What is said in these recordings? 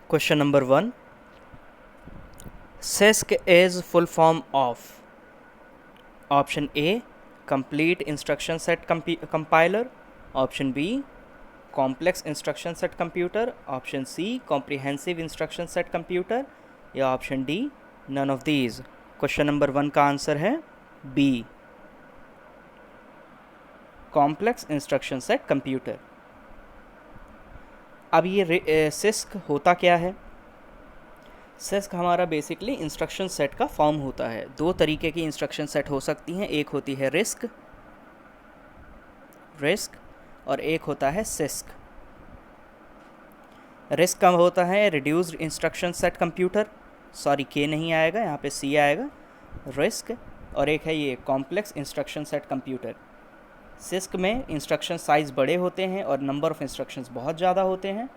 Question number 1. CISC is full form of option A, complete instruction set compiler, option B, complex instruction set computer, option C, comprehensive instruction set computer, या option D none of these. Question number 1 का answer है B, complex instruction set computer. अब ये CISC होता क्या है? CISC हमारा basically instruction set का फॉर्म होता है। दो तरीके की इंस्ट्रक्शन सेट हो सकती हैं, एक होती है रिस्क और एक होता है सिस्क। रिस्क का होता है reduced instruction set computer, sorry के नहीं आएगा, यहाँ पे सी आएगा, रिस्क। और एक है ये complex instruction set computer. Six में इंस्ट्रक्शन साइज़ बड़े होते हैं और नंबर ऑफ़ इंस्ट्रक्शंस बहुत ज़्यादा होते हैं।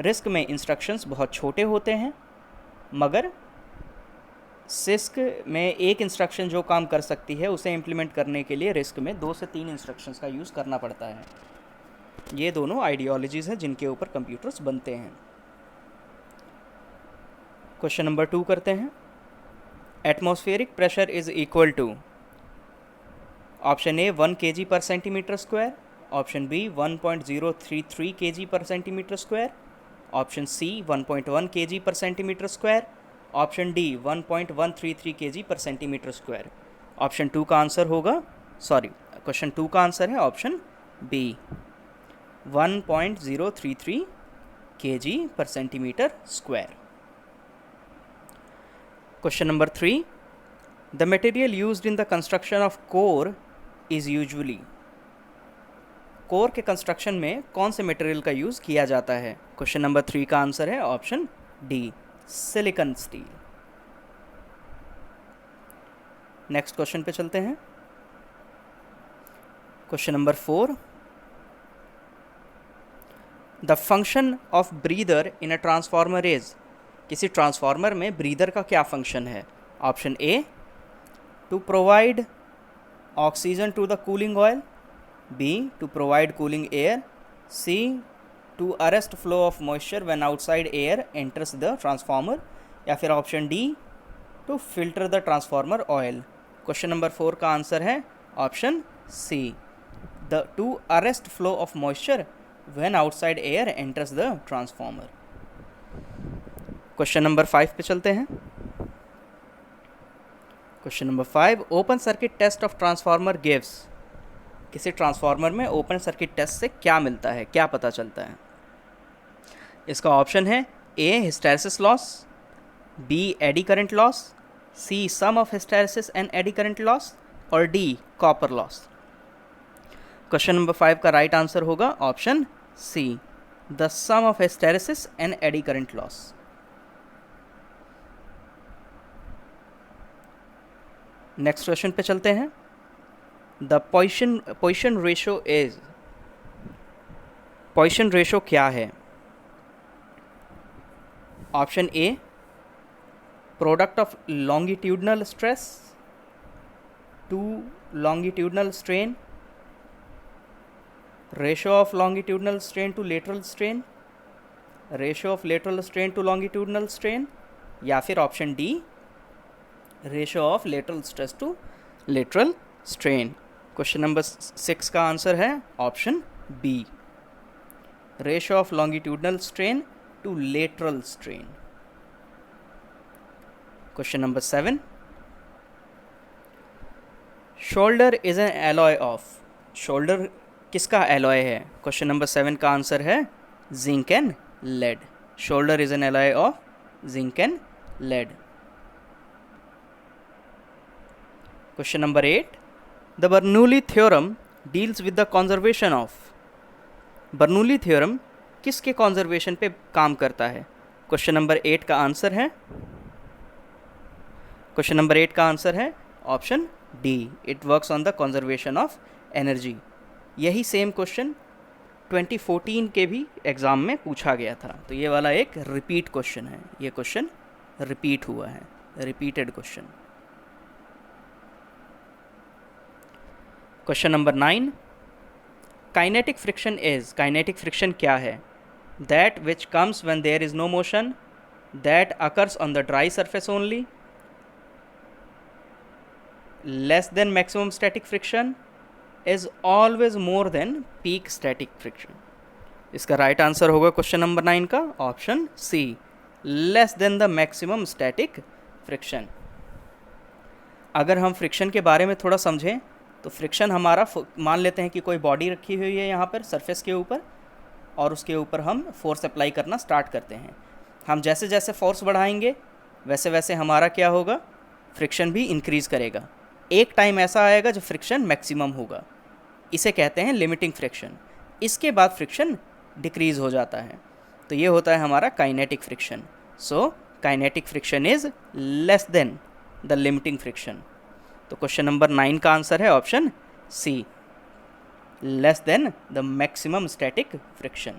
रिस्क में इंस्ट्रक्शंस बहुत छोटे होते हैं, मगर सिस्क में एक इंस्ट्रक्शन जो काम कर सकती है उसे इम्प्लीमेंट करने के लिए रिस्क में 2 से 3 इंस्ट्रक्शंस का यूज़ करना पड़ता है। ये दोनों आइडियोलॉजीज़ हैं जिनके ऊपर कंप्यूटर्स बनते हैं। क्वेश्चन नंबर 2 करते हैं। Atmospheric pressure is equal to option A 1 kg per centimetre square, option B 1.033 kg per centimetre square, option C 1.1 kg per centimetre square, option D 1.133 kg per centimetre square. Option 2 का answer होगा, sorry, question 2 का answer है option B 1.033 kg per centimetre square. Question number 3. The material used in the construction of core is usually, core के construction में कौन से material का use किया जाता है? क्वेश्चन नंबर 3 का आंसर है option D, silicon steel. Next question पे चलते हैं। Question number 4. The function of breather in a transformer is, किसी ट्रांसफार्मर में ब्रीदर का क्या फंक्शन है? Option A to provide oxygen to the cooling oil, B to provide cooling air, C to arrest flow of moisture when outside air enters the transformer, या फिर option D to filter the transformer oil. Question number 4 का answer है option C, the to arrest flow of moisture when outside air enters the transformer. Question number 5 पे चलते हैं। Question number 5. Open circuit test of transformer gives, किसी transformer में open circuit test से क्या मिलता है, क्या पता चलता है? इसका ऑप्शन है A hysteresis loss, B eddy current loss, C sum of hysteresis and eddy current loss, और D copper loss. Question number 5 का राइट आंसर होगा option C, the sum of hysteresis and eddy current loss. Next question पे चलते हैं। The position ratio is, position ratio क्या है? Option A product of longitudinal stress to longitudinal strain, ratio of longitudinal strain to lateral strain, ratio of lateral strain to longitudinal strain, या फिर option D ratio of lateral stress to lateral strain. Question number 6 का answer है option B, ratio of longitudinal strain to lateral strain. Question number 7. Solder is an alloy of, solder किसका alloy है? Question number 7 का answer है zinc and lead. Solder is an alloy of zinc and lead. Question number 8. The Bernoulli theorem deals with the conservation of, बर्नूली theorem किसके conservation पे काम करता है? Question number 8 का आंसर है, क्वेश्चन नंबर 8 का आंसर है option D, it works on the conservation of energy. यही सेम क्वेश्चन 2014 के भी एग्ज़ाम में पूछा गया था, तो ये वाला एक रिपीट क्वेश्चन है, ये क्वेश्चन रिपीट हुआ है, repeated question. Question number 9. Kinetic friction is, kinetic friction क्या है? that which comes when there is no motion, that occurs on the dry surface only, less than maximum static friction, is always more than peak static friction. इसका right answer होगा question number 9 का option C, less than the maximum static friction. अगर हम friction के बारे में थोड़ा समझें तो फ्रिक्शन हमारा, मान लेते हैं कि कोई बॉडी रखी हुई है यहाँ पर सरफेस के ऊपर, और उसके ऊपर हम फोर्स अप्लाई करना स्टार्ट करते हैं। हम जैसे जैसे फोर्स बढ़ाएंगे वैसे वैसे हमारा क्या होगा, फ्रिक्शन भी इंक्रीज़ करेगा। एक टाइम ऐसा आएगा जब फ्रिक्शन मैक्सिमम होगा, इसे कहते हैं लिमिटिंग फ्रिक्शन। इसके बाद फ्रिक्शन डिक्रीज़ हो जाता है, तो ये होता है हमारा kinetic friction. So kinetic friction is less than the limiting friction. तो क्वेश्चन नंबर 9 का आंसर है option C, less than the maximum static friction.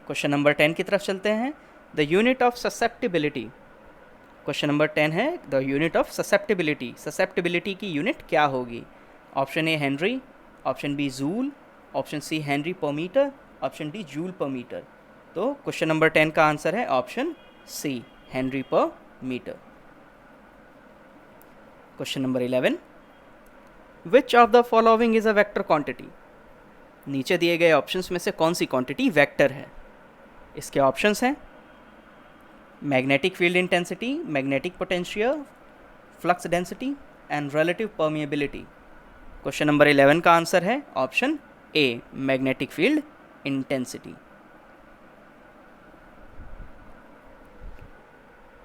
Question number 10 की तरफ चलते हैं। The unit of susceptibility. Question number 10 है the unit of susceptibility. Susceptibility की unit क्या होगी? Option A henry, option B joule, option C henry पर metre, option D joule पर मीटर। तो क्वेश्चन नंबर 10 का आंसर है ऑप्शन सी, हेनरी पर metre. Question number 11, which of the following is a vector quantity? नीचे दिए गए options में से कौन सी क्वांटिटी वेक्टर है? इसके ऑप्शंस हैं magnetic field intensity, magnetic potential, flux density and relative permeability. Question number 11 का आंसर है option A, magnetic field intensity.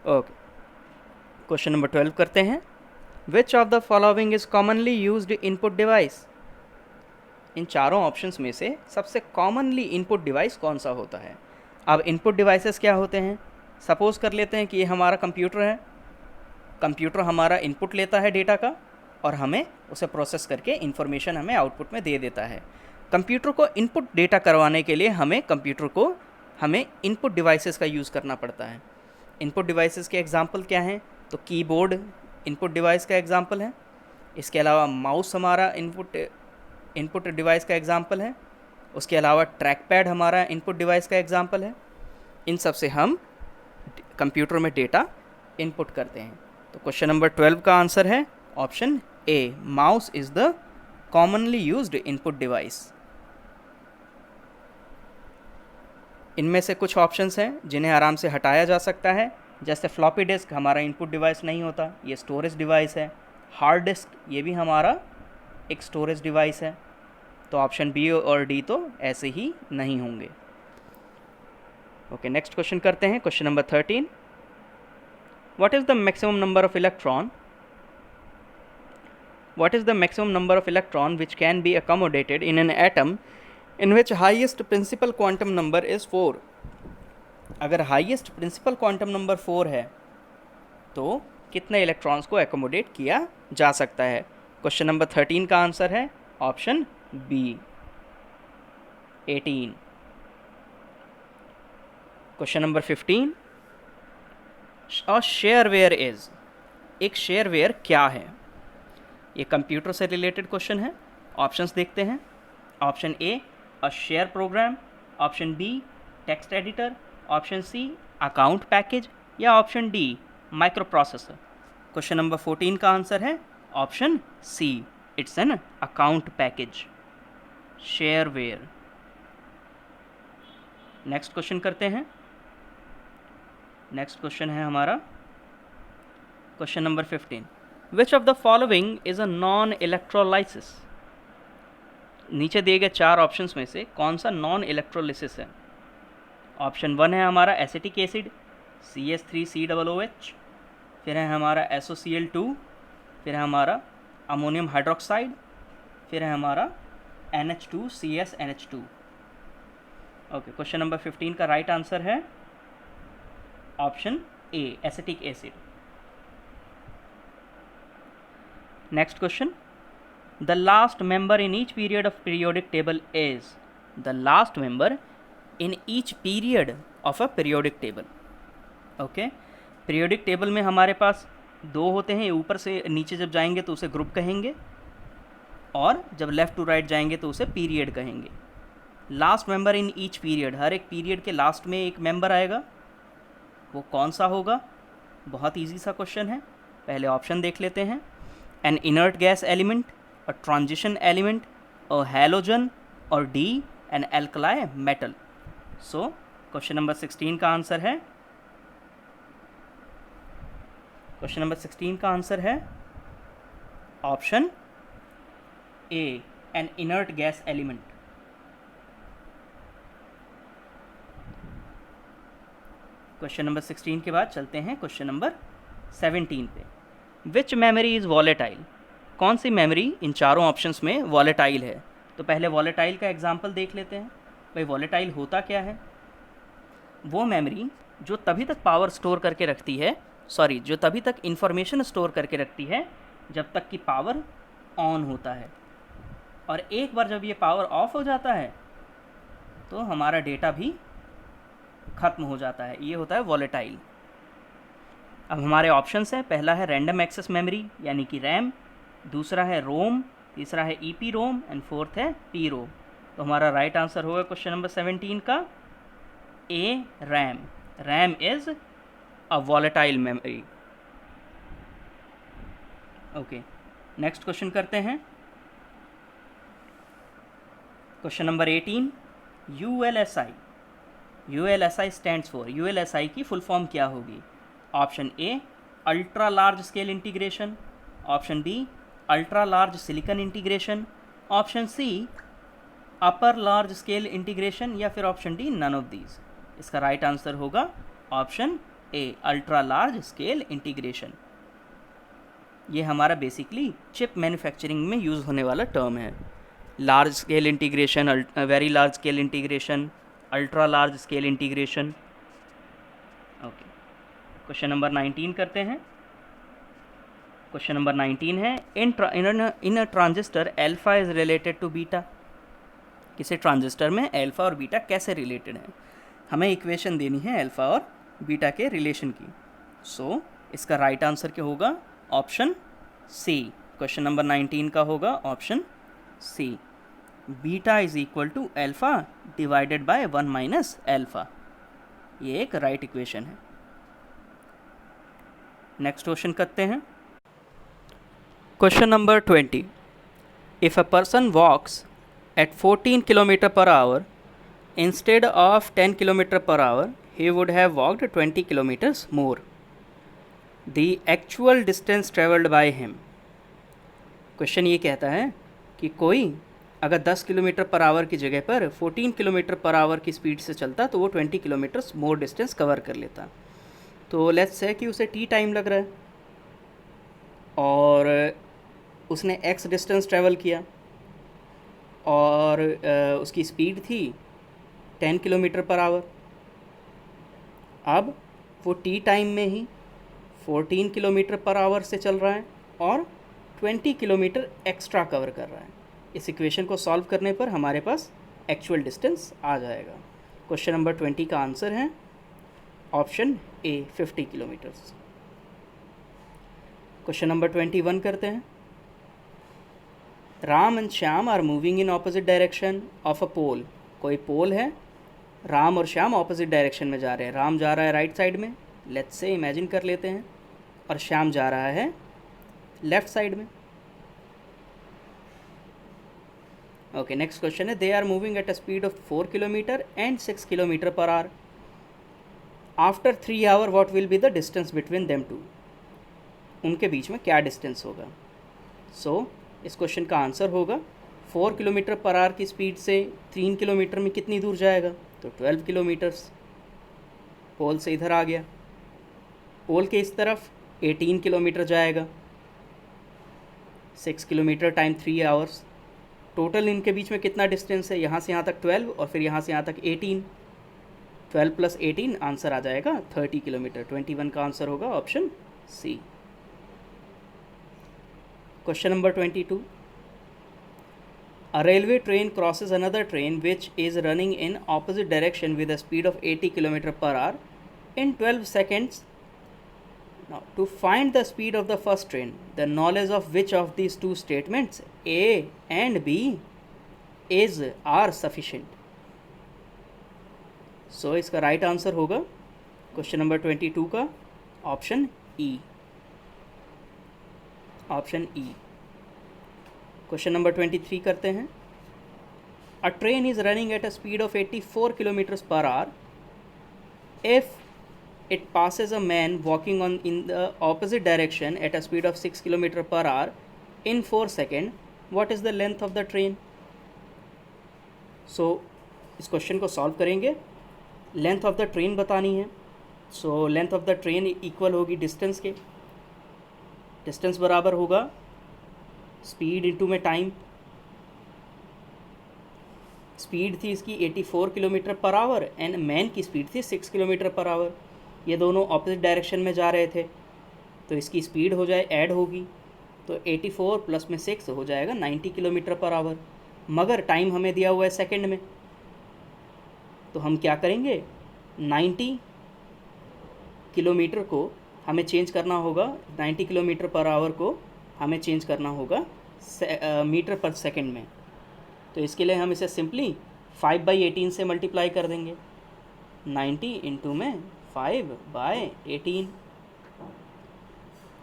Okay, question number 12 करते हैं। Which of the following is commonly used input device? इन चारों options में से सबसे commonly input device कौन सा होता है? अब इनपुट डिवाइसेस क्या होते हैं? सपोज कर लेते हैं कि ये हमारा कंप्यूटर है। कंप्यूटर हमारा इनपुट लेता है डेटा का और हमें उसे प्रोसेस करके इन्फॉर्मेशन हमें आउटपुट में दे देता है। कंप्यूटर को इनपुट डेटा करवाने के लिए हमें इनपुट डिवाइसेस का यूज़ करना पड़ता है। इनपुट डिवाइसेस के एग्जांपल क्या हैं? तो कीबोर्ड इनपुट डिवाइस का एग्जांपल है। इसके अलावा माउस हमारा इनपुट डिवाइस का एग्जांपल है। उसके अलावा ट्रैक पैड हमारा इनपुट डिवाइस का एग्जांपल है। इन सब से हम कंप्यूटर में डेटा इनपुट करते हैं। तो क्वेश्चन नंबर 12 का आंसर है option A, mouse is the commonly used input device. इनमें से कुछ ऑप्शंस हैं जिन्हें आराम से हटाया जा सकता है, जैसे फ्लॉपी डिस्क हमारा इनपुट डिवाइस नहीं होता, ये स्टोरेज डिवाइस है। हार्ड डिस्क ये भी हमारा एक स्टोरेज डिवाइस है। तो ऑप्शन बी और डी तो ऐसे ही नहीं होंगे। ओके, नेक्स्ट क्वेश्चन करते हैं। Question number 13, what is the maximum number of electron? What is the maximum number of electron which can be accommodated in an atom in which highest principal quantum number is 4? अगर highest principal quantum number 4 है तो कितने electrons को accommodate किया जा सकता है? Question number 13 का आंसर है option B, 18। Question number 15, a shareware is. एक शेयरवेयर क्या है? ये कंप्यूटर से रिलेटेड क्वेश्चन है। ऑप्शंस देखते हैं। Option A, a share program, option B, text editor, option C, account package, या option D, microprocessor. Question number 14 का आंसर है option C, it's an account package, shareware. Next question करते हैं। Next question है हमारा question number 15, which of the following is a non electrolysis? नीचे दिए गए 4 ऑप्शंस में से कौन सा नॉन इलेक्ट्रोलिसिस है? ऑप्शन 1 है हमारा एसिटिक एसिड, CH3COOH, फिर है हमारा SOCl2, फिर है हमारा अमोनियम हाइड्रोक्साइड, फिर है हमारा NH2CSNH2। ओके, क्वेश्चन नंबर 15 का राइट आंसर है option A, acetic acid. Next question, the last member in each period of periodic table is. The last member in each period of a periodic table. Okay, periodic table में हमारे पास 2 होते हैं। ऊपर से नीचे जब जाएंगे तो उसे ग्रुप कहेंगे, और जब लेफ़्ट टू राइट जाएंगे तो उसे पीरियड कहेंगे। Last member in each period, हर एक पीरियड के लास्ट में एक मेंबर आएगा, वो कौन सा होगा? बहुत ईजी सा क्वेश्चन है, पहले ऑप्शन देख लेते हैं। An inert gas element, a transition element, a halogen, और D an alkali metal. So question number 16 का आंसर है, क्वेश्चन नंबर 16 का आंसर है ऑप्शन ए, N inert gas element. Question number 16 के बाद चलते हैं क्वेश्चन नंबर 17 पे। विच मेमोरी इज़ वॉलेटाइल, कौन सी मेमोरी इन चारों ऑप्शंस में वॉलेटाइल है? तो पहले वॉलेटाइल का एग्जांपल देख लेते हैं। भाई वॉलेटाइल होता क्या है? वो मेमोरी जो तभी तक पावर स्टोर करके रखती है, सॉरी, जो तभी तक इंफॉर्मेशन स्टोर करके रखती है जब तक कि पावर ऑन होता है, और एक बार जब ये पावर ऑफ हो जाता है तो हमारा डेटा भी ख़त्म हो जाता है। ये होता है वॉलेटाइल। अब हमारे ऑप्शंस हैं, पहला है रैंडम एक्सेस मेमोरी यानी कि रैम, दूसरा है रोम, तीसरा है ईपी रोम एंड फोर्थ है पी रोम। तो हमारा राइट आंसर होगा क्वेश्चन नंबर 17 का A, RAM. RAM is a volatile memory. Okay, next question करते हैं। Question number 18, ULSI. ULSI stands for, ULSI की फुल फॉर्म क्या होगी? Option A, ultra large scale integration, option B, ultra large silicon integration, option C, upper large scale integration, या फिर option D, none of these. इसका right answer होगा option A, ultra large scale integration. ये हमारा basically chip manufacturing में use होने वाला term है। Large scale integration, very large scale integration, ultra large scale integration. Okay, question number 19 करते हैं। क्वेश्चन नंबर 19 है, in a transistor alpha is related to beta. किसी ट्रांजिस्टर में एल्फा और बीटा कैसे रिलेटेड हैं? हमें इक्वेशन देनी है एल्फा और बीटा के रिलेशन की। सो इसका राइट आंसर क्या होगा? Option C. क्वेश्चन नंबर 19 का होगा option C, beta is equal to alpha divided by 1 minus alpha. ये एक राइट इक्वेशन है। नेक्स्ट क्वेश्चन करते हैं। Question number 20, if a person walks at 14 kilometre per hour instead of 10 kilometre per hour, he would have walked 20 kilometers more. The actual distance traveled by him. Question ये कहता है कि कोई अगर 10 kilometre per our की जगह पर 14 kilometre per our की स्पीड से चलता तो वो 20 किलोमीटर्स मोर डिस्टेंस कवर कर लेता। तो लेट्स से कि उसे टी टाइम लग रहा है और उसने एक्स डिस्टेंस ट्रैवल किया और उसकी स्पीड थी 10 किलोमीटर पर आवर। अब वो टी टाइम में ही 14 किलोमीटर पर आवर से चल रहा है और 20 किलोमीटर एक्स्ट्रा कवर कर रहा है। इस इक्वेशन को सॉल्व करने पर हमारे पास एक्चुअल डिस्टेंस आ जाएगा। क्वेश्चन नंबर 20 का आंसर है option A, 50 kilometres. Question number 21 करते हैं। Ram and Shyam are moving in opposite direction of a pole. कोई पोल है, राम और श्याम ऑपोजिट डायरेक्शन में जा रहे हैं। राम जा रहा है राइट साइड में, लेट्स से इमेजिन कर लेते हैं, और श्याम जा रहा है लेफ्ट साइड में। ओके, नेक्स्ट क्वेश्चन है, they are moving at a speed of 4 kilometre and 6 kilometre per hour. After 3 hour what will be the distance between them two. उनके बीच में क्या डिस्टेंस होगा? सो इस क्वेश्चन का आंसर होगा 4 किलोमीटर पर आवर की स्पीड से 3 किलोमीटर में कितनी दूर जाएगा? तो 12 किलोमीटर्स। पोल से इधर आ गया, पोल के इस तरफ 18 किलोमीटर जाएगा। 6 किलोमीटर टाइम 3 आवर्स। टोटल इनके बीच में कितना डिस्टेंस है? यहाँ से यहाँ तक 12 और फिर यहाँ से यहाँ तक 18। 12 प्लस 18 आंसर आ जाएगा 30 किलोमीटर। 21 का आंसर होगा option C. Question number 22, a railway train crosses another train which is running in opposite direction with a speed of 80 km per hour in 12 seconds. Now, to find the speed of the first train, the knowledge of which of these two statements, A and B, are sufficient? सो इसका right answer होगा question number 22 का option E. Option E. Question number 23 करते हैं। अ train is running at a speed of 84 kilometres per hour if it passes a man walking on in the opposite direction at a speed of 6 km per hour in 4 seconds. What is the length of the train? So इस question को solve करेंगे। Length of the train बतानी है। So length of the train equal होगी distance के। Distance बराबर होगा speed into में टाइम। स्पीड थी इसकी 84 kilometre per our and man की स्पीड थी 6 किलोमीटर पर आवर। ये दोनों ऑपोजिट डायरेक्शन में जा रहे थे, तो इसकी स्पीड हो जाए ऐड होगी, तो 84 प्लस में 6 हो जाएगा 90 किलोमीटर पर आवर। मगर टाइम हमें दिया हुआ है सेकंड में, तो हम क्या करेंगे 90 किलोमीटर को हमें चेंज करना होगा, 90 किलोमीटर पर आवर को हमें चेंज करना होगा मीटर पर सेकंड में। तो इसके लिए हम इसे सिंपली 5/18 से मल्टीप्लाई कर देंगे। 90 इंटू में 5/18,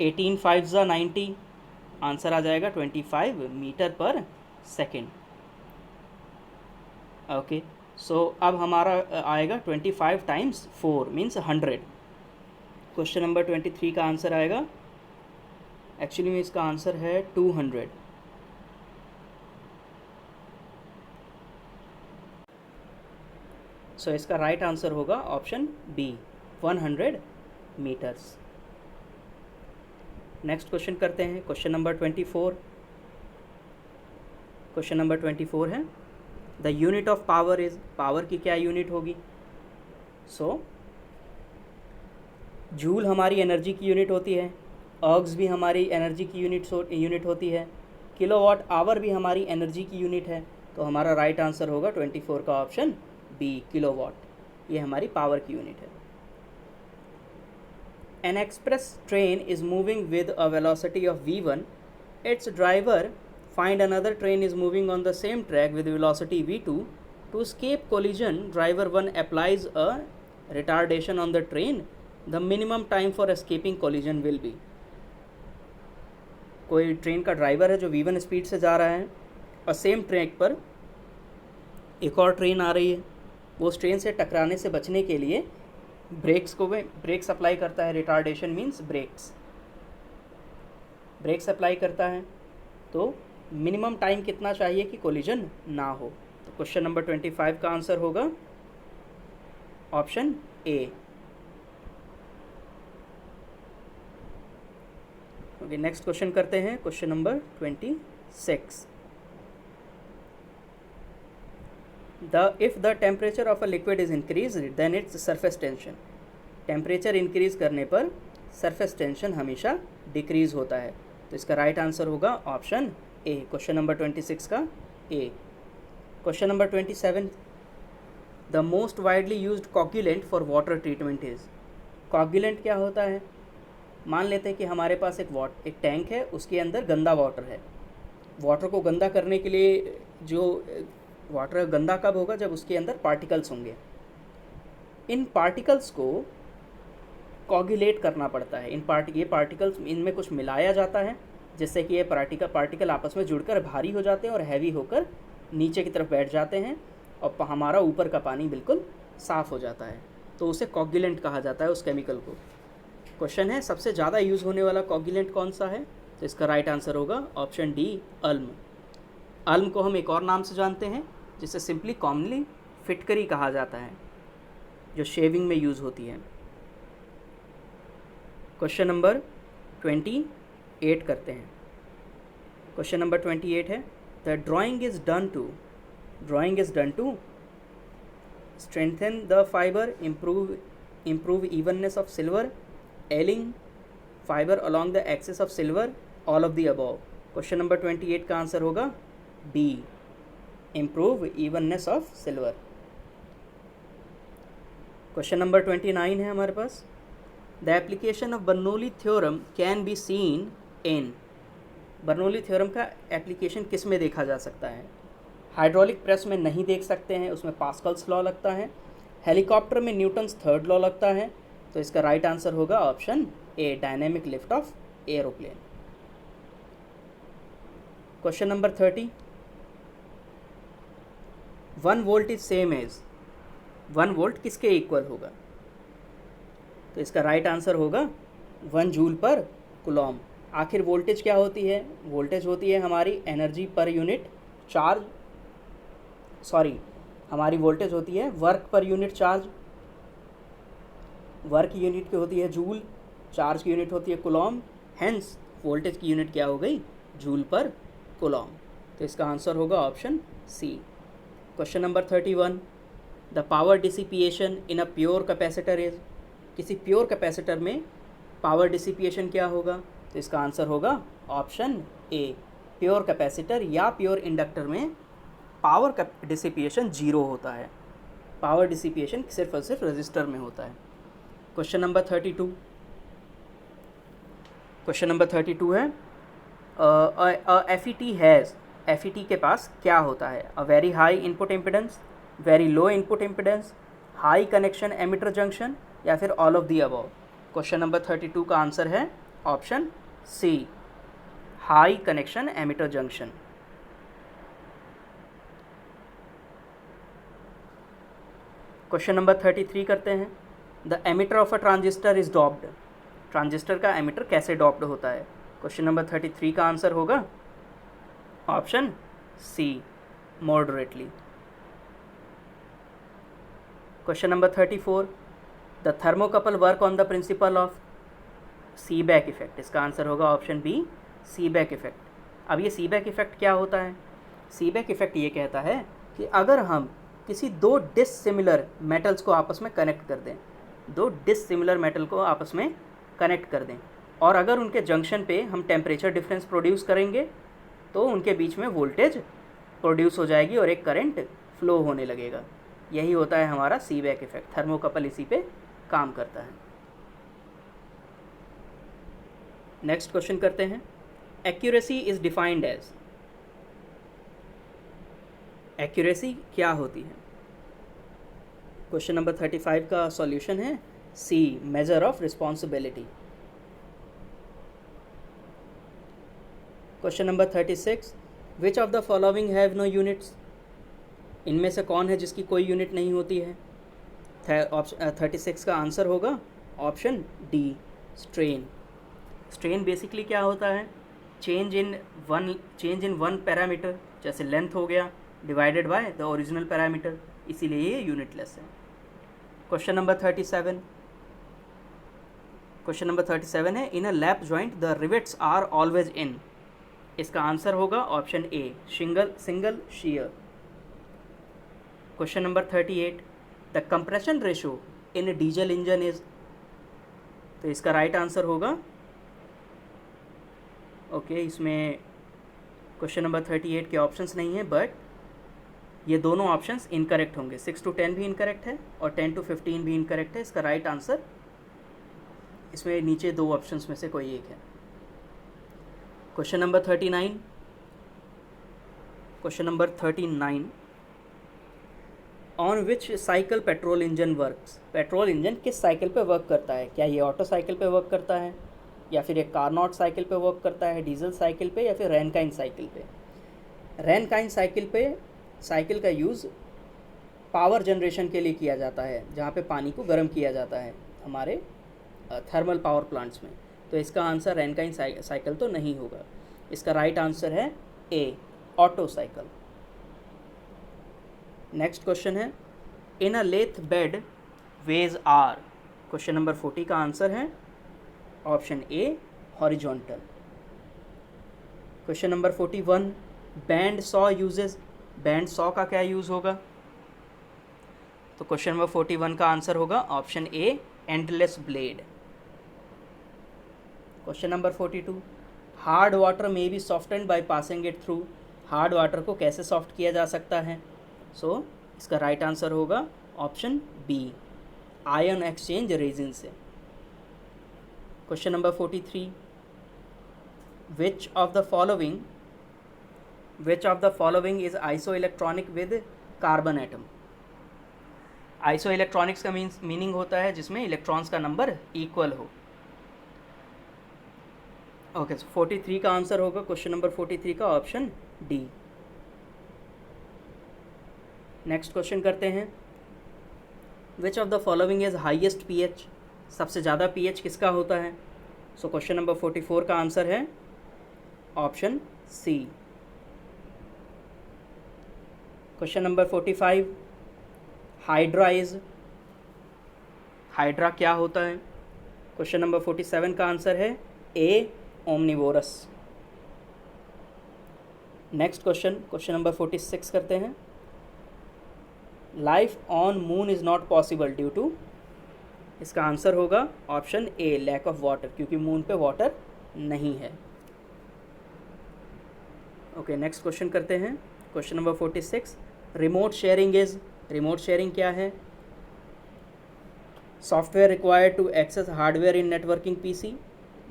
18 5 ज़ा 90, आंसर आ जाएगा 25 मीटर पर सेकेंड। ओके, सो अब हमारा आएगा 25 टाइम्स 4 मीन्स 100। क्वेश्चन नंबर 23 का आंसर आएगा, एक्चुअली में इसका आंसर है 200। सो इसका राइट आंसर होगा option B 100 metres. Next question करते हैं, क्वेश्चन नंबर 24। क्वेश्चन नंबर 24 है the unit of power is, power की क्या यूनिट होगी? सो जूल हमारी एनर्जी की यूनिट होती है, अर्ग्स भी हमारी एनर्जी की यूनिट होती है, किलोवाट आवर भी हमारी एनर्जी की यूनिट है। तो हमारा राइट आंसर होगा 24 का ऑप्शन बी किलोवाट, ये हमारी पावर की यूनिट है। An express train is moving with a velocity of v1. Its driver find another train is moving on the same track with velocity v2. To escape collision, driver 1 applies a retardation on the train. The minimum time for escaping collision will be. कोई train का driver है जो v1 speed से जा रहा है और same track पर एक और ट्रेन आ रही है। वो उस ट्रेन से टकराने से बचने के लिए ब्रेक्स अप्लाई करता है। रिटार्डेशन मीन्स ब्रेक्स अप्लाई करता है। तो मिनिमम टाइम कितना चाहिए कि कोलिजन ना हो? तो क्वेश्चन नंबर 25 का आंसर होगा ऑप्शन ए। ओके, नेक्स्ट क्वेश्चन करते हैं, question number 26। If the temperature of a liquid is increased, then its surface tension. Temperature increase करने पर सरफेस टेंशन हमेशा डिक्रीज होता है। तो इसका राइट आंसर होगा ऑप्शन ए, क्वेश्चन नंबर 26 का A. Question number 27, the most widely used coagulant for water treatment is. Coagulant क्या होता है? मान लेते हैं कि हमारे पास एक टैंक है, उसके अंदर गंदा वाटर है। वाटर को गंदा करने के लिए जो वाटर गंदा कब होगा? जब उसके अंदर पार्टिकल्स होंगे। इन पार्टिकल्स को कोगुलेट करना पड़ता है। ये पार्टिकल्स, इनमें कुछ मिलाया जाता है जिससे कि ये पार्टिकल आपस में जुड़कर भारी हो जाते हैं और हैवी होकर नीचे की तरफ बैठ जाते हैं और हमारा ऊपर का पानी बिल्कुल साफ़ हो जाता है। तो उसे कोगुलेंट कहा जाता है उस केमिकल को। क्वेश्चन है सबसे ज़्यादा यूज़ होने वाला कोगुलेंट कौन सा है? तो इसका राइट आंसर होगा ऑप्शन डी, अल्म। अल्म को हम एक और नाम से जानते हैं जिसे सिंपली कॉमनली फिटकरी कहा जाता है, जो शेविंग में यूज़ होती है। क्वेश्चन नंबर 28 करते हैं। क्वेश्चन नंबर 28 है the drawing is done to strengthen the fibre, improve evenness of silver, ailing fiber along the axis of silver, all of the above. Question number 28 का answer होगा B, improve evenness of silver। Question number 29 है हमारे पास, the application of Bernoulli theorem can be seen in. Bernoulli theorem का application किस में देखा जा सकता है? हाइड्रोलिक प्रेस में नहीं देख सकते हैं, उसमें पास्कल्स लॉ लगता है। हेलीकॉप्टर में न्यूटन्स थर्ड लॉ लगता है, तो इसका राइट आंसर होगा option A, dynamic lift of aeroplane. Question number 30, 1 volt is same as, 1 volt किसके इक्वल होगा? तो इसका राइट आंसर होगा 1 जूल पर कूलॉम। आखिर वोल्टेज क्या होती है? वोल्टेज होती है हमारी energy per unit charge, sorry हमारी वोल्टेज होती है work per unit charge. Work की यूनिट की होती है जूल, चार्ज की यूनिट होती है कूलॉम, हेंस वोल्टेज की यूनिट क्या हो गई? जूल पर कूलॉम। तो इसका आंसर होगा option C. Question number 31, the power dissipation in a pure capacitor is, किसी प्योर कैपेसिटर में पावर डिसिपिएशन क्या होगा? तो इसका आंसर होगा ऑप्शन ए, प्योर कैपेसिटर या प्योर इंडक्टर में पावर डिसिपिएशन जीरो होता है। पावर डिसिपिएशन सिर्फ और सिर्फ रजिस्टर में होता है। क्वेश्चन नंबर 32, क्वेश्चन नंबर 32 है FET हैज़, FET के पास क्या होता है? A very high input impedance, very low input impedance, high connection emitter junction, या फिर all of the above. Question number 32 का आंसर है option C, high connection emitter junction. Question number 33 करते हैं, the emitter of a transistor is doped, transistor का emitter कैसे doped होता है? क्वेश्चन नंबर 33 का आंसर होगा option C, moderately. Question number 34, the thermocouple work on the principle of सीबैक effect, इसका answer होगा ऑप्शन बी, सीबैक इफेक्ट। अब ये सीबैक इफेक्ट क्या होता है? सीबैक इफेक्ट ये कहता है कि अगर हम किसी दो डिससिमिलर मेटल्स को आपस में कनेक्ट कर दें, दो डिससिमिलर मेटल को आपस में कनेक्ट कर दें, और अगर उनके जंक्शन पे हम टेम्परेचर डिफरेंस प्रोड्यूस करेंगे तो उनके बीच में वोल्टेज प्रोड्यूस हो जाएगी और एक करंट फ्लो होने लगेगा। यही होता है हमारा सीबैक इफेक्ट, थर्मोकपल इसी पे काम करता है। नेक्स्ट क्वेश्चन करते हैं, accuracy is defined as, accuracy क्या होती है? क्वेश्चन नंबर 35 का सॉल्यूशन है C, measure of responsibility. Question number 36, which of the following have no units, इनमें से कौन है जिसकी कोई यूनिट नहीं होती है? 36 का आंसर होगा option D, strain. Strain basically क्या होता है? चेंज इन वन पैरामीटर, जैसे लेंथ हो गया, divided by the original parameter, इसीलिए ये यूनिटलेस है। क्वेश्चन नंबर 37, क्वेश्चन नंबर 37 है, in a lap joint the rivets are always in, इसका आंसर होगा option A, single shear. Question number 38, the compression ratio in diesel engine is, तो इसका right answer होगा इसमें क्वेश्चन नंबर 38 के options नहीं है, बट ये दोनों ऑप्शंस इनकरेक्ट होंगे। 6 to 10 भी इनकरेक्ट है और 10 to 15 भी इनकरेक्ट है। इसका राइट आंसर इसमें नीचे दो ऑप्शंस में से कोई एक है। Question number 39, question number 39, on which cycle petrol engine works, petrol engine किस साइकिल पे वर्क करता है? क्या ये ऑटो साइकिल पे वर्क करता है, या फिर एक कार्नोट साइकिल पे वर्क करता है, डीजल साइकिल पे, या फिर रैनकाइन साइकिल पे? रैनकाइन साइकिल पे साइकिल का यूज़ पावर जनरेशन के लिए किया जाता है, जहाँ पे पानी को गर्म किया जाता है हमारे थर्मल पावर प्लांट्स में। तो इसका आंसर रैनकाइन साइकिल तो नहीं होगा। इसका राइट आंसर है A, auto cycle. Next question है, in a lathe bed ways are, question number 40 का आंसर है option A, horizontal. Question number 41, band saw uses, band saw का क्या यूज़ होगा? तो क्वेश्चन नंबर 41 का आंसर होगा option A, endless blade. Question number 42, hard water may be softened by passing it through, hard water को कैसे soft किया जा सकता है? सो इसका राइट आंसर होगा option B, ion exchange resin से। Question number 43, which of the following is isoelectronic with carbon atom, isoelectronics का मीनिंग होता है जिसमें इलेक्ट्रॉन्स का नंबर इक्वल हो। ओके, सो 43 का आंसर होगा क्वेश्चन नंबर 43 का ऑप्शन डी। नेक्स्ट क्वेश्चन करते हैं, which of the following is highest pH, सबसे ज़्यादा पीएच किसका होता है? सो क्वेश्चन नंबर 44 का आंसर है option C. Question number 45, hydra is, hydra क्या होता है? क्वेश्चन नंबर 47 का आंसर है A, omnivorous. Next question number 46 करते हैं, life on moon is not possible due to, इसका आंसर होगा option A, lack of water, क्योंकि मून पे वाटर नहीं है। ओके, नेक्स्ट क्वेश्चन करते हैं, question number 46, remote sharing is, remote sharing क्या है? Software required to access hardware in networking PC,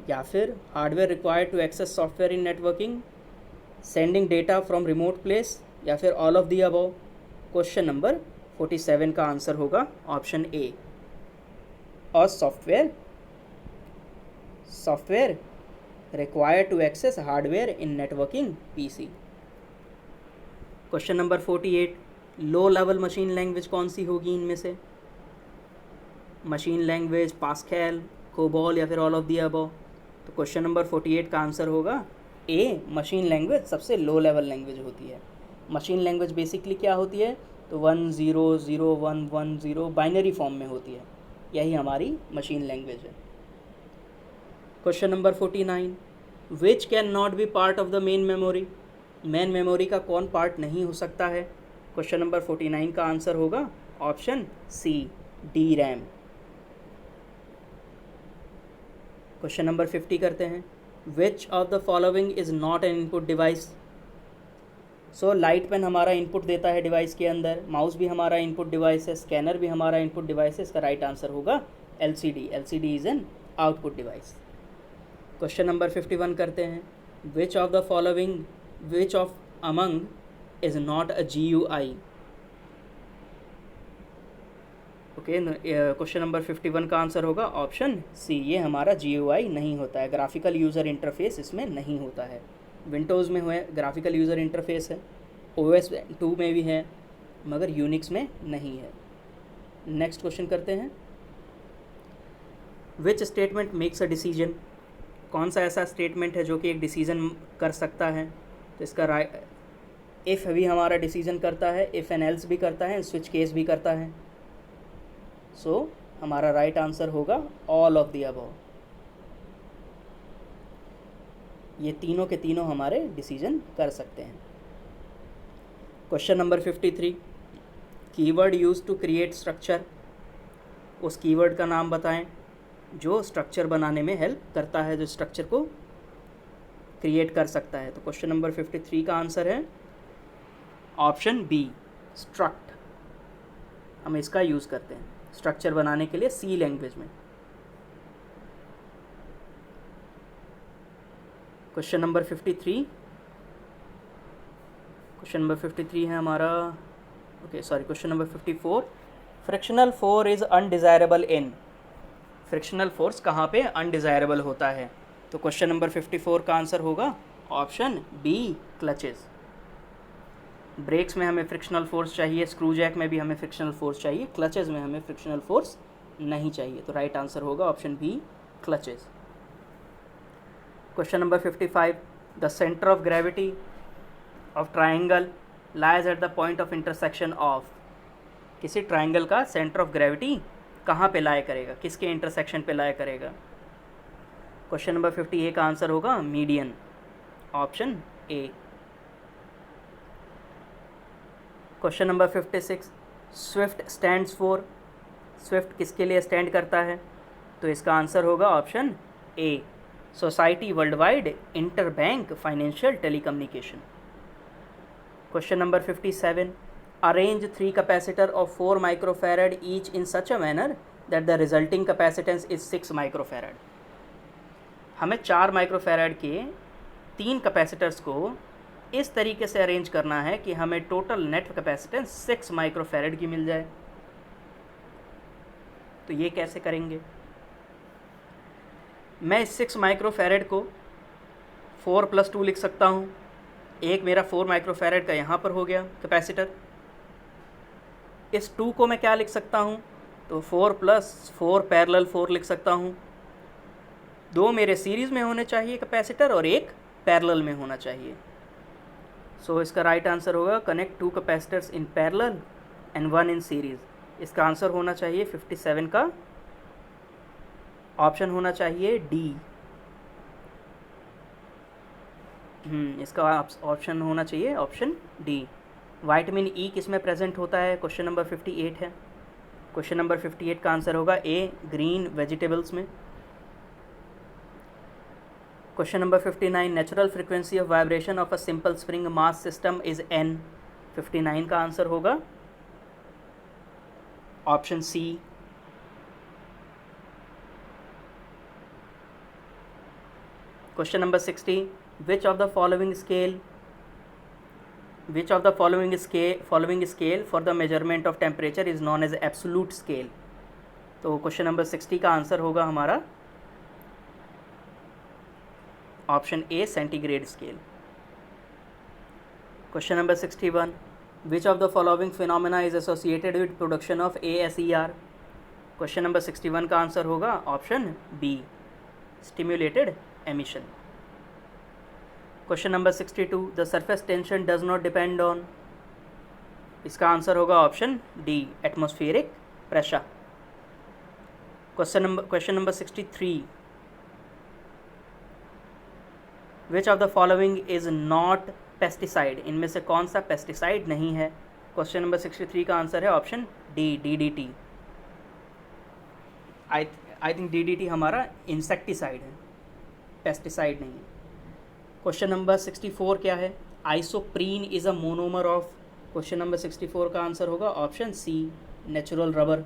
या फिर hardware required to access software in networking, sending data from remote place, या फिर all of the above. Question number 47 का answer होगा option A, और software required to access hardware in networking PC. Question number 48, low level machine language कौन सी होगी इनमें से? मशीन लैंग्वेज, पास्कल, कोबॉल, या फिर ऑल ऑफ दी अबव। तो क्वेश्चन नंबर 48 का आंसर होगा ए, मशीन लैंग्वेज सबसे लो लेवल लैंग्वेज होती है। मशीन लैंग्वेज बेसिकली क्या होती है? तो 1 0 0 1 1 0 बाइनरी फॉर्म में होती है, यही हमारी मशीन लैंग्वेज है। Question number 49, which can not B part of the main memory, main memory का कौन पार्ट नहीं हो सकता है? क्वेश्चन नंबर 49 का आंसर होगा option C, D RAM. Question number 50 करते हैं, which of the following is not an input device. So light pen हमारा इनपुट देता है डिवाइस के अंदर, माउस भी हमारा इनपुट डिवाइस है, स्कैनर भी हमारा इनपुट डिवाइस है। इसका राइट आंसर होगा LCD, LCD is an output device. Question number 51 करते हैं, which of the following, which of among is not a GUI। Okay, question number 51 का आंसर होगा ऑप्शन सी, ये हमारा GUI नहीं होता है, ग्राफिकल यूज़र इंटरफेस इसमें नहीं होता है। विंडोज़ में हुए ग्राफिकल यूज़र इंटरफेस है, OS 2 में भी है, मगर यूनिक्स में नहीं है। नेक्स्ट क्वेश्चन करते हैं, which statement makes a decision, कौन सा ऐसा स्टेटमेंट है जो कि एक डिसीजन कर सकता है? तो इसका राइट, इफ़ भी हमारा डिसीजन करता है, इफ़ एंड एल्स भी करता है, स्विच केस भी करता है। सो हमारा राइट आंसर होगा ऑल ऑफ द अबव, ये तीनों के तीनों हमारे डिसीजन कर सकते हैं। Question number 53, keyword use to create structure, उस कीवर्ड का नाम बताएं जो स्ट्रक्चर बनाने में हेल्प करता है, जो स्ट्रक्चर को क्रिएट कर सकता है। तो क्वेश्चन नंबर 53 का आंसर है ऑप्शन बी, स्ट्रक्ट। हम इसका यूज़ करते हैं स्ट्रक्चर बनाने के लिए सी लैंग्वेज में। क्वेश्चन नंबर 53, क्वेश्चन नंबर 53 है हमारा, okay sorry, question number 54, frictional force is undesirable in, frictional force कहाँ पे अनडिज़ायरेबल होता है? तो क्वेश्चन नंबर 54 का आंसर होगा ऑप्शन बी, क्लचेस। ब्रेक्स में हमें फ्रिक्शनल फोर्स चाहिए, स्क्रू जैक में भी हमें फ्रिक्शनल फोर्स चाहिए, क्लचेस में हमें फ्रिक्शनल फोर्स नहीं चाहिए। तो राइट आंसर होगा option B, clutches. Question number 55, the centre of gravity of triangle lies at the point of intersection of, किसी ट्राइंगल का सेंटर ऑफ ग्रेविटी कहाँ पे लाया करेगा, किसके इंटरसेक्शन पे लाया करेगा? क्वेश्चन नंबर 58 का आंसर होगा median, option A. Question number 56, Swift stands for, Swift किसके लिए स्टैंड करता है? तो इसका आंसर होगा option A, society world wide inter bank financial telecommunication. Question number 57, arrange 3 capacitor of 4 microfarad each in such a manner that the resulting capacitance is 6 microfarad. हमें 4 microfarad के 3 capacitors को इस तरीके से अरेंज करना है कि हमें टोटल नेट कैपेसिटेंस 6 माइक्रोफैरड की मिल जाए। तो ये कैसे करेंगे? मैं इस 6 माइक्रोफैरेड को 4 + 2 लिख सकता हूँ। एक मेरा 4 माइक्रोफैरेड का यहाँ पर हो गया कैपेसिटर। इस 2 को मैं क्या लिख सकता हूँ? तो 4 + 4 पैरेलल 4 लिख सकता हूँ। 2 मेरे सीरीज़ में होने चाहिए कैपेसिटर और एक पैरेलल में होना चाहिए। सो इसका राइट आंसर होगा connect 2 capacitors in parallel and 1 in series. इसका आंसर होना चाहिए 57 का ऑप्शन होना चाहिए डी। इसका ऑप्शन होना चाहिए ऑप्शन डी। विटामिन ई किस में प्रेजेंट होता है? क्वेश्चन नंबर 58 है। क्वेश्चन नंबर 58 का आंसर होगा ए, ग्रीन वेजिटेबल्स में। Question number 59, natural frequency of vibration of a simple spring mass system is an. 59 का आंसर होगा option C. Question number 60, which of the following scale for the measurement of temperature is known as absolute scale? तो question number 60 का answer होगा हमारा option A, centigrade scale. Question number 61, which of the following phenomena is associated with production of ASER? Question number 61 का answer होगा option B, stimulated emission. Question number 62, the surface tension does not depend on. इसका answer होगा option D, atmospheric pressure. Question number 63, which of the following is not pesticide. इनमें से कौन सा pesticide नहीं है? क्वेश्चन नंबर 63 का आंसर है option D, DDT। I think DDT हमारा इंसेक्टिसाइड है, पेस्टिसाइड नहीं है। क्वेश्चन नंबर 64 क्या है? Isoprene is a monomer of. Question number 64 का आंसर होगा option C, natural rubber.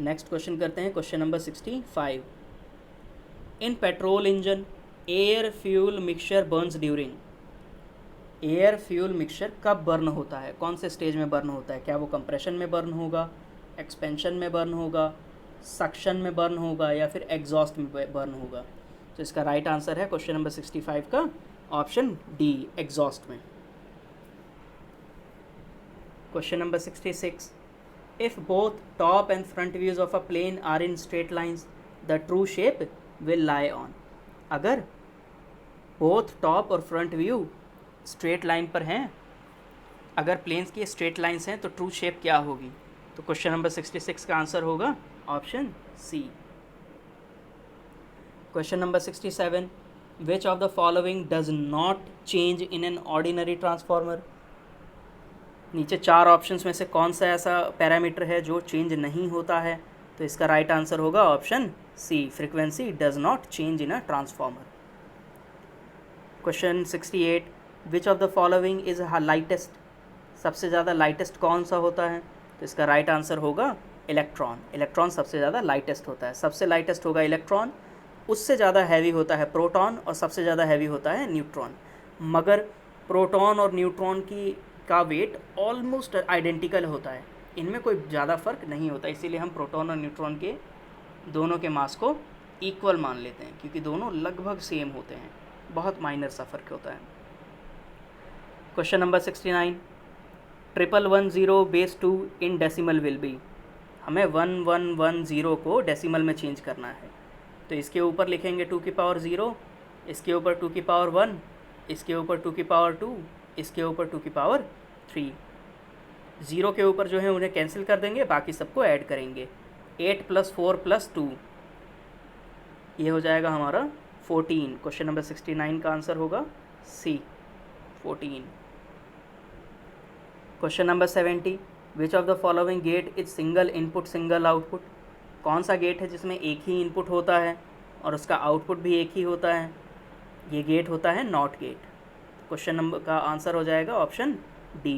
Next question करते हैं question number 65, in petrol engine air fuel mixture burns during. Air fuel mixture कब बर्न होता है? कौन से स्टेज में बर्न होता है? क्या वो कंप्रेशन में बर्न होगा, एक्सपेंशन में बर्न होगा, सक्शन में बर्न होगा या फिर एग्जॉस्ट में बर्न होगा? तो इसका राइट आंसर है क्वेश्चन नंबर 65 का ऑप्शन डी, एग्जॉस्ट में। Question number 66, if both top and front views of a plane are in straight lines the true shape will lie on. अगर बोथ टॉप और front view straight line पर हैं, अगर planes की straight lines हैं तो true shape क्या होगी? तो क्वेश्चन नंबर 66 का आंसर होगा option C. Question number 67, which of the following does not change in an ordinary transformer. नीचे 4 ऑप्शंस में से कौन सा ऐसा पैरामीटर है जो चेंज नहीं होता है? तो इसका राइट आंसर होगा option C, frequency does not change in a transformer. Question 68, which of the following is lightest. सबसे ज़्यादा लाइटेस्ट कौन सा होता है? तो इसका राइट आंसर होगा इलेक्ट्रॉन। इलेक्ट्रॉन सबसे ज़्यादा लाइटेस्ट होता है। सबसे लाइटेस्ट होगा इलेक्ट्रॉन, उससे ज़्यादा हैवी होता है प्रोटॉन और सबसे ज़्यादा हैवी होता है न्यूट्रॉन। मगर प्रोटॉन और न्यूट्रॉन का वेट ऑलमोस्ट आइडेंटिकल होता है, इनमें कोई ज़्यादा फ़र्क नहीं होता। इसीलिए हम प्रोटॉन और न्यूट्रॉन के दोनों के मास को इक्वल मान लेते हैं, क्योंकि दोनों लगभग सेम होते हैं, बहुत माइनर सा फ़र्क होता है। Question number 69, 1110/2 in decimal will be. हमें 1110 को डेसिमल में चेंज करना है, तो इसके ऊपर लिखेंगे 2 की पावर 0, इसके ऊपर 2 की पावर 1, इसके ऊपर 2 की पावर 2, इसके ऊपर 2 की पावर 3। 0 के ऊपर जो है उन्हें कैंसिल कर देंगे, बाकी सबको ऐड करेंगे। 8 + 4 + 2, ये हो जाएगा हमारा 14। क्वेश्चन नंबर 69 का आंसर होगा C, 14। Question number 70, which of the following gate is single input single output. कौन सा गेट है जिसमें एक ही इनपुट होता है और उसका आउटपुट भी एक ही होता है? ये गेट होता है नॉट गेट। क्वेश्चन नंबर का आंसर हो जाएगा ऑप्शन डी।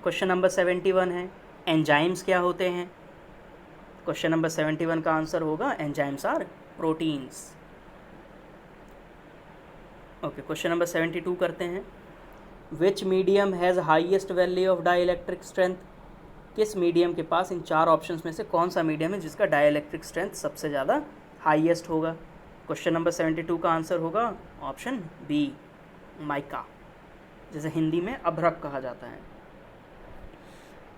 क्वेश्चन नंबर 71 है, एंजाइम्स क्या होते हैं? क्वेश्चन नंबर 71 का आंसर होगा enzymes are proteins. Okay, question number 72 करते हैं, which medium has highest value of dielectric strength. किस मीडियम के पास इन 4 ऑप्शंस में से कौन सा मीडियम है जिसका डाइलेक्ट्रिक स्ट्रेंथ सबसे ज़्यादा हाईएस्ट होगा? क्वेश्चन नंबर 72 का आंसर होगा ऑप्शन बी, माइका, जिसे हिंदी में अभ्रक कहा जाता है।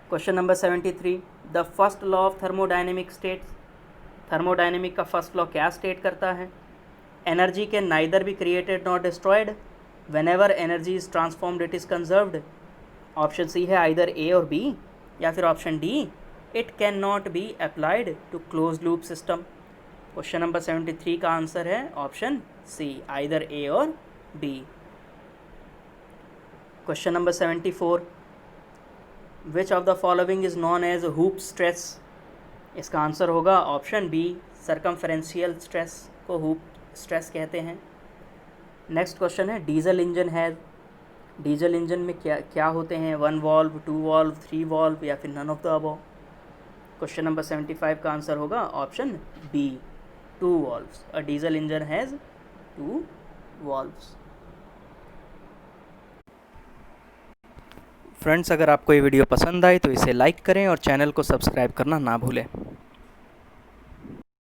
Question number 73, the first law of thermodynamic states, thermodynamic का फर्स्ट लॉ क्या स्टेट करता है? Energy can neither be created not destroyed, whenever energy is transformed it is conserved. Option C है आइदर ए और बी, या फिर option D, it can not be applied to close loop system. Question number 73 का answer है option C, either A और B. Question number 74, which of the following is known as hoop stress? इसका answer होगा option B, circumferential stress को hoop stress कहते हैं। Next question है, diesel engine है, डीजल इंजन में क्या होते हैं? 1 वॉल्व, 2 वॉल्व, 3 वॉल्व, या फिर none of the above. Question number 75 का आंसर होगा option B, 2 valves. A diesel engine has 2 valves. Friends, अगर आपको ये वीडियो पसंद आई तो इसे लाइक करें और चैनल को सब्सक्राइब करना ना भूलें।